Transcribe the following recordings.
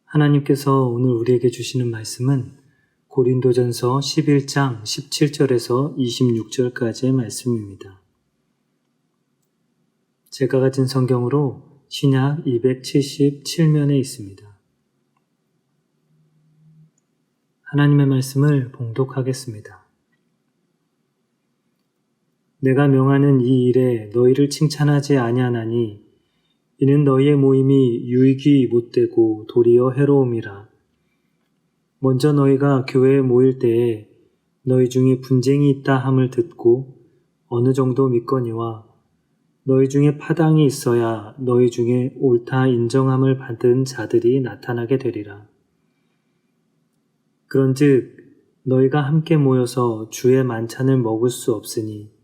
하나님께서 오늘 우리에게 주시는 말씀은 고린도전서 11장 17절에서 26절까지의 말씀입니다. 제가 가진 성경으로 신약 277면에 있습니다. 하나님의 말씀을 봉독하겠습니다. 내가 명하는 이 일에 너희를 칭찬하지 아니하나니 이는 너희의 모임이 유익이 못되고 도리어 해로움이라. 먼저 너희가 교회에 모일 때에 너희 중에 분쟁이 있다 함을 듣고 어느 정도 믿거니와 너희 중에 파당이 있어야 너희 중에 옳다 인정함을 받은 자들이 나타나게 되리라. 그런즉 너희가 함께 모여서 주의 만찬을 먹을 수 없으니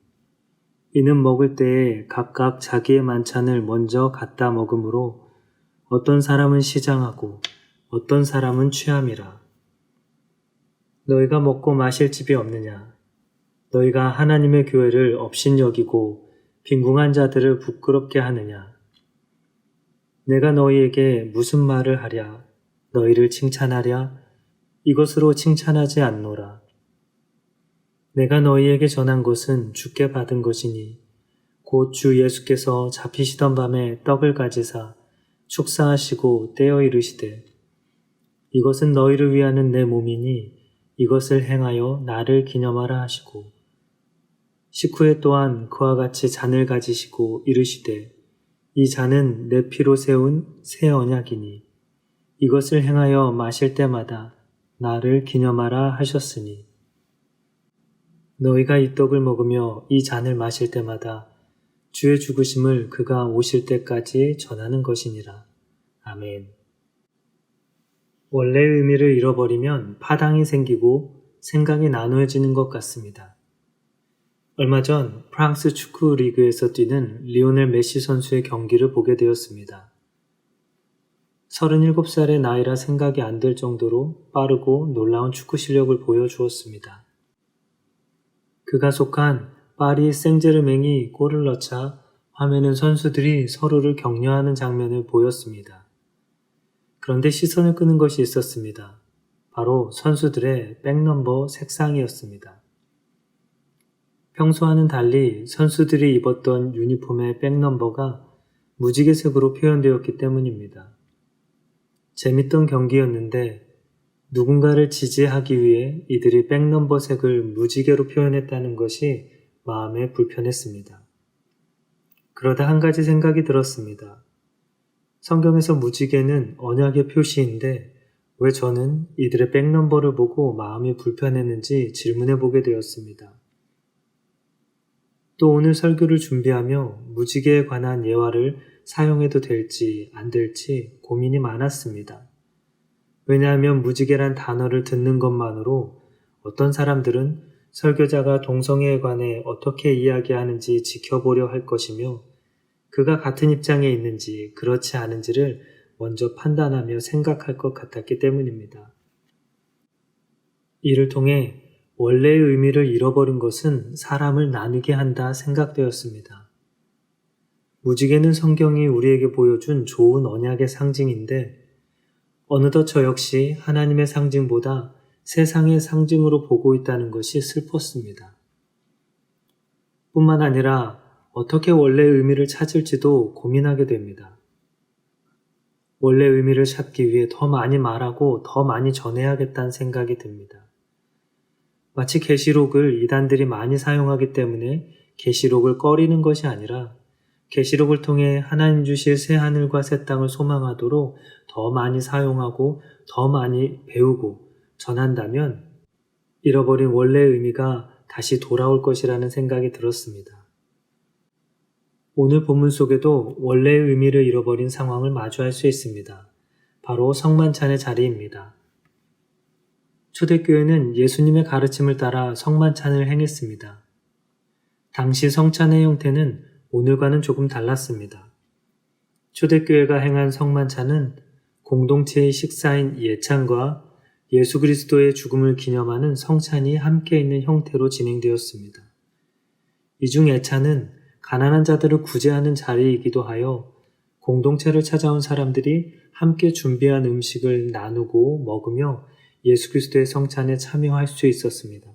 이는 먹을 때에 각각 자기의 만찬을 먼저 갖다 먹으므로 어떤 사람은 시장하고 어떤 사람은 취함이라. 너희가 먹고 마실 집이 없느냐? 너희가 하나님의 교회를 업신여기고 빈궁한 자들을 부끄럽게 하느냐? 내가 너희에게 무슨 말을 하랴? 너희를 칭찬하랴? 이것으로 칭찬하지 않노라. 내가 너희에게 전한 것은 주께 받은 것이니 곧 주 예수께서 잡히시던 밤에 떡을 가지사 축사하시고 떼어 이르시되 이것은 너희를 위하는 내 몸이니 이것을 행하여 나를 기념하라 하시고 식후에 또한 그와 같이 잔을 가지시고 이르시되 이 잔은 내 피로 세운 새 언약이니 이것을 행하여 마실 때마다 나를 기념하라 하셨으니 너희가 이 떡을 먹으며 이 잔을 마실 때마다 주의 죽으심을 그가 오실 때까지 전하는 것이니라. 아멘. 원래의 의미를 잃어버리면 파당이 생기고 생각이 나누어지는 것 같습니다. 얼마 전 프랑스 축구 리그에서 뛰는 리오넬 메시 선수의 경기를 보게 되었습니다. 37살의 나이라 생각이 안 될 정도로 빠르고 놀라운 축구 실력을 보여주었습니다. 그가 속한 파리 생제르맹이 골을 넣자 화면은 선수들이 서로를 격려하는 장면을 보였습니다. 그런데 시선을 끄는 것이 있었습니다. 바로 선수들의 백넘버 색상이었습니다. 평소와는 달리 선수들이 입었던 유니폼의 백넘버가 무지개색으로 표현되었기 때문입니다. 재밌던 경기였는데 누군가를 지지하기 위해 이들이 백넘버 색을 무지개로 표현했다는 것이 마음에 불편했습니다. 그러다 한 가지 생각이 들었습니다. 성경에서 무지개는 언약의 표시인데 왜 저는 이들의 백넘버를 보고 마음이 불편했는지 질문해 보게 되었습니다. 또 오늘 설교를 준비하며 무지개에 관한 예화를 사용해도 될지 안 될지 고민이 많았습니다. 왜냐하면 무지개란 단어를 듣는 것만으로 어떤 사람들은 설교자가 동성애에 관해 어떻게 이야기하는지 지켜보려 할 것이며 그가 같은 입장에 있는지 그렇지 않은지를 먼저 판단하며 생각할 것 같았기 때문입니다. 이를 통해 원래의 의미를 잃어버린 것은 사람을 나누게 한다 생각되었습니다. 무지개는 성경이 우리에게 보여준 좋은 언약의 상징인데 어느덧 저 역시 하나님의 상징보다 세상의 상징으로 보고 있다는 것이 슬펐습니다. 뿐만 아니라 어떻게 원래의 의미를 찾을지도 고민하게 됩니다. 원래의 의미를 찾기 위해 더 많이 말하고 더 많이 전해야겠다는 생각이 듭니다. 마치 계시록을 이단들이 많이 사용하기 때문에 계시록을 꺼리는 것이 아니라 계시록을 통해 하나님 주실 새 하늘과 새 땅을 소망하도록 더 많이 사용하고 더 많이 배우고 전한다면 잃어버린 원래의 의미가 다시 돌아올 것이라는 생각이 들었습니다. 오늘 본문 속에도 원래의 의미를 잃어버린 상황을 마주할 수 있습니다. 바로 성만찬의 자리입니다. 초대교회는 예수님의 가르침을 따라 성만찬을 행했습니다. 당시 성찬의 형태는 오늘과는 조금 달랐습니다. 초대교회가 행한 성만찬은 공동체의 식사인 예찬과 예수 그리스도의 죽음을 기념하는 성찬이 함께 있는 형태로 진행되었습니다. 이 중 예찬은 가난한 자들을 구제하는 자리이기도 하여 공동체를 찾아온 사람들이 함께 준비한 음식을 나누고 먹으며 예수 그리스도의 성찬에 참여할 수 있었습니다.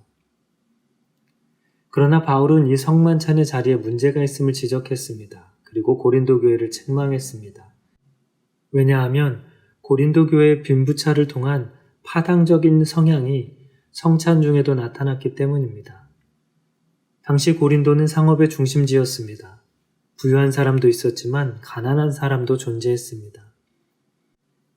그러나 바울은 이 성만찬의 자리에 문제가 있음을 지적했습니다. 그리고 고린도 교회를 책망했습니다. 왜냐하면 고린도 교회의 빈부차를 통한 파당적인 성향이 성찬 중에도 나타났기 때문입니다. 당시 고린도는 상업의 중심지였습니다. 부유한 사람도 있었지만 가난한 사람도 존재했습니다.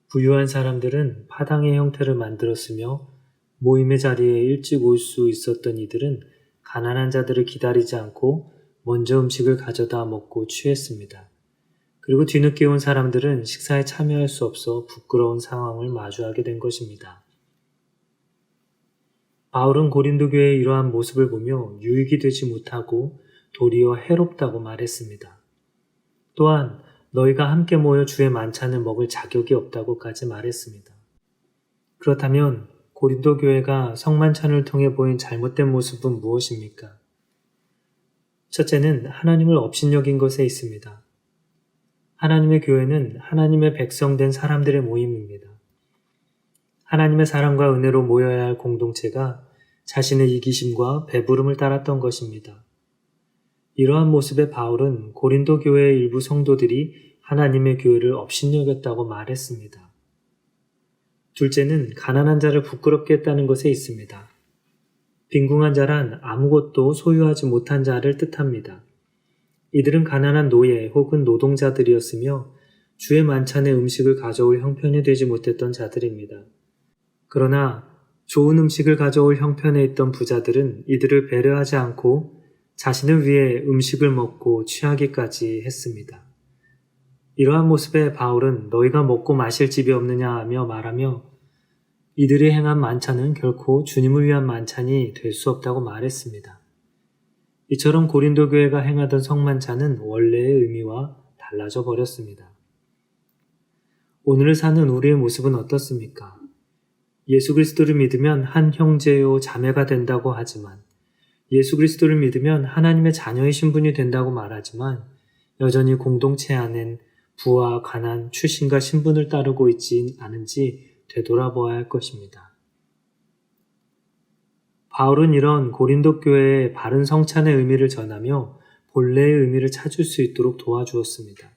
부유한 사람들은 파당의 형태를 만들었으며 모임의 자리에 일찍 올 수 있었던 이들은 가난한 자들을 기다리지 않고 먼저 음식을 가져다 먹고 취했습니다. 그리고 뒤늦게 온 사람들은 식사에 참여할 수 없어 부끄러운 상황을 마주하게 된 것입니다. 바울은 고린도 교회의 이러한 모습을 보며 유익이 되지 못하고 도리어 해롭다고 말했습니다. 또한 너희가 함께 모여 주의 만찬을 먹을 자격이 없다고까지 말했습니다. 그렇다면 고린도 교회가 성만찬을 통해 보인 잘못된 모습은 무엇입니까? 첫째는 하나님을 업신여긴 것에 있습니다. 하나님의 교회는 하나님의 백성된 사람들의 모임입니다. 하나님의 사랑과 은혜로 모여야 할 공동체가 자신의 이기심과 배부름을 따랐던 것입니다. 이러한 모습의 바울은 고린도 교회의 일부 성도들이 하나님의 교회를 업신여겼다고 말했습니다. 둘째는 가난한 자를 부끄럽게 했다는 것에 있습니다. 빈궁한 자란 아무것도 소유하지 못한 자를 뜻합니다. 이들은 가난한 노예 혹은 노동자들이었으며 주의 만찬에 음식을 가져올 형편이 되지 못했던 자들입니다. 그러나 좋은 음식을 가져올 형편에 있던 부자들은 이들을 배려하지 않고 자신을 위해 음식을 먹고 취하기까지 했습니다. 이러한 모습에 바울은 너희가 먹고 마실 집이 없느냐 하며 말하며 이들이 행한 만찬은 결코 주님을 위한 만찬이 될 수 없다고 말했습니다. 이처럼 고린도 교회가 행하던 성만찬은 원래의 의미와 달라져 버렸습니다. 오늘을 사는 우리의 모습은 어떻습니까? 예수 그리스도를 믿으면 한 형제요 자매가 된다고 하지만 예수 그리스도를 믿으면 하나님의 자녀의 신분이 된다고 말하지만 여전히 공동체 안엔 부와 가난, 출신과 신분을 따르고 있지 않은지 되돌아보아야 할 것입니다. 바울은 이런 고린도 교회의 바른 성찬의 의미를 전하며 본래의 의미를 찾을 수 있도록 도와주었습니다.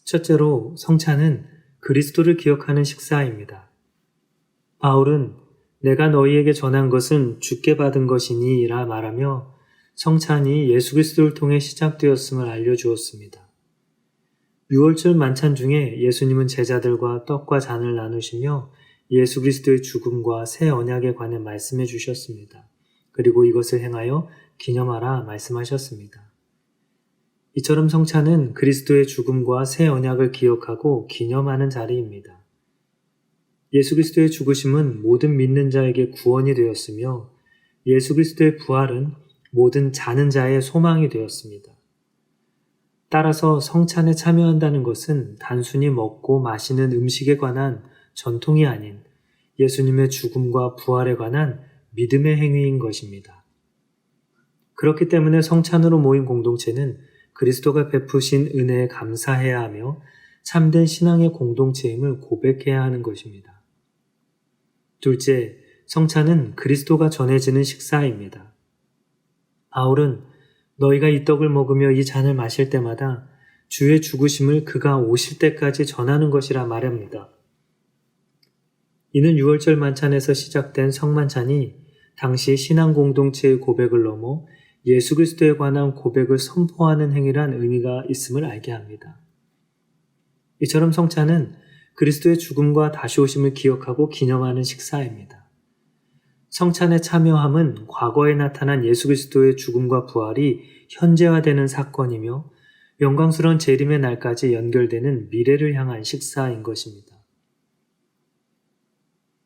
첫째로 성찬은 그리스도를 기억하는 식사입니다. 바울은 내가 너희에게 전한 것은 주께 받은 것이니 라 말하며 성찬이 예수 그리스도를 통해 시작되었음을 알려주었습니다. 유월절 만찬 중에 예수님은 제자들과 떡과 잔을 나누시며 예수 그리스도의 죽음과 새 언약에 관해 말씀해 주셨습니다. 그리고 이것을 행하여 기념하라 말씀하셨습니다. 이처럼 성찬은 그리스도의 죽음과 새 언약을 기억하고 기념하는 자리입니다. 예수 그리스도의 죽으심은 모든 믿는 자에게 구원이 되었으며 예수 그리스도의 부활은 모든 자는 자의 소망이 되었습니다. 따라서 성찬에 참여한다는 것은 단순히 먹고 마시는 음식에 관한 전통이 아닌 예수님의 죽음과 부활에 관한 믿음의 행위인 것입니다. 그렇기 때문에 성찬으로 모인 공동체는 그리스도가 베푸신 은혜에 감사해야 하며 참된 신앙의 공동체임을 고백해야 하는 것입니다. 둘째, 성찬은 그리스도가 전해지는 식사입니다. 바울은 너희가 이 떡을 먹으며 이 잔을 마실 때마다 주의 죽으심을 그가 오실 때까지 전하는 것이라 말합니다. 이는 유월절 만찬에서 시작된 성만찬이 당시 신앙 공동체의 고백을 넘어 예수 그리스도에 관한 고백을 선포하는 행위란 의미가 있음을 알게 합니다. 이처럼 성찬은 그리스도의 죽음과 다시 오심을 기억하고 기념하는 식사입니다. 성찬에 참여함은 과거에 나타난 예수 그리스도의 죽음과 부활이 현재화되는 사건이며 영광스러운 재림의 날까지 연결되는 미래를 향한 식사인 것입니다.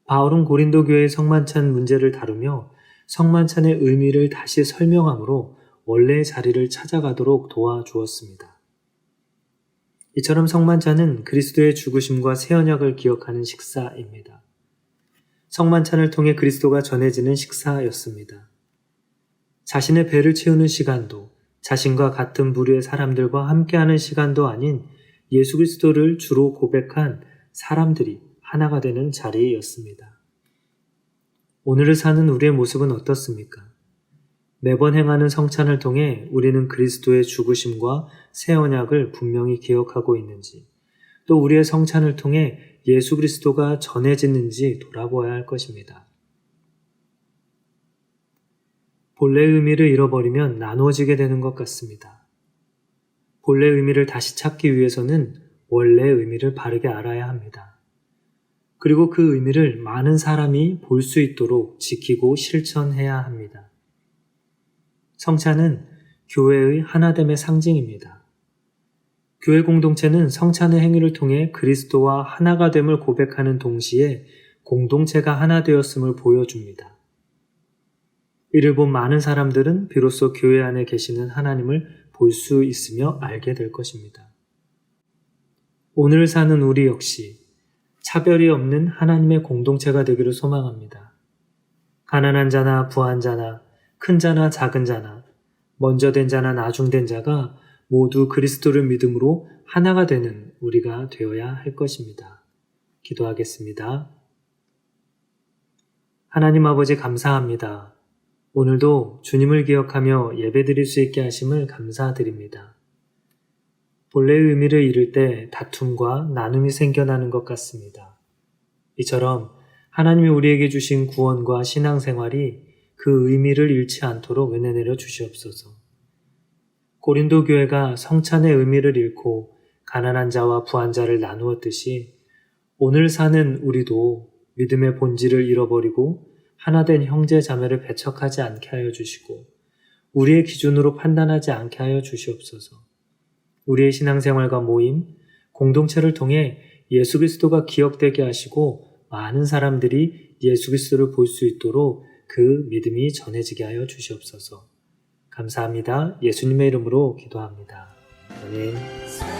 바울은 고린도 교회의 성만찬 문제를 다루며 성만찬의 의미를 다시 설명함으로 원래의 자리를 찾아가도록 도와주었습니다. 이처럼 성만찬은 그리스도의 죽으심과 새 언약을 기억하는 식사입니다. 성만찬을 통해 그리스도가 전해지는 식사였습니다. 자신의 배를 채우는 시간도 자신과 같은 부류의 사람들과 함께하는 시간도 아닌 예수 그리스도를 주로 고백한 사람들이 하나가 되는 자리였습니다. 오늘을 사는 우리의 모습은 어떻습니까? 매번 행하는 성찬을 통해 우리는 그리스도의 죽으심과 새 언약을 분명히 기억하고 있는지, 또 우리의 성찬을 통해 예수 그리스도가 전해지는지 돌아보아야 할 것입니다. 본래의 의미를 잃어버리면 나누어지게 되는 것 같습니다. 본래의 의미를 다시 찾기 위해서는 원래의 의미를 바르게 알아야 합니다. 그리고 그 의미를 많은 사람이 볼 수 있도록 지키고 실천해야 합니다. 성찬은 교회의 하나됨의 상징입니다. 교회 공동체는 성찬의 행위를 통해 그리스도와 하나가 됨을 고백하는 동시에 공동체가 하나 되었음을 보여줍니다. 이를 본 많은 사람들은 비로소 교회 안에 계시는 하나님을 볼 수 있으며 알게 될 것입니다. 오늘 사는 우리 역시 차별이 없는 하나님의 공동체가 되기를 소망합니다. 가난한 자나 부한 자나 큰 자나 작은 자나 먼저 된 자나 나중된 자가 모두 그리스도를 믿음으로 하나가 되는 우리가 되어야 할 것입니다. 기도하겠습니다. 하나님 아버지 감사합니다. 오늘도 주님을 기억하며 예배드릴 수 있게 하심을 감사드립니다. 본래의 의미를 잃을 때 다툼과 나눔이 생겨나는 것 같습니다. 이처럼 하나님이 우리에게 주신 구원과 신앙생활이 그 의미를 잃지 않도록 은혜 내려 주시옵소서. 고린도 교회가 성찬의 의미를 잃고 가난한 자와 부한 자를 나누었듯이 오늘 사는 우리도 믿음의 본질을 잃어버리고 하나된 형제 자매를 배척하지 않게 하여 주시고 우리의 기준으로 판단하지 않게 하여 주시옵소서. 우리의 신앙생활과 모임, 공동체를 통해 예수 그리스도가 기억되게 하시고 많은 사람들이 예수 그리스도를 볼 수 있도록 그 믿음이 전해지게 하여 주시옵소서. 감사합니다. 예수님의 이름으로 기도합니다. 아멘.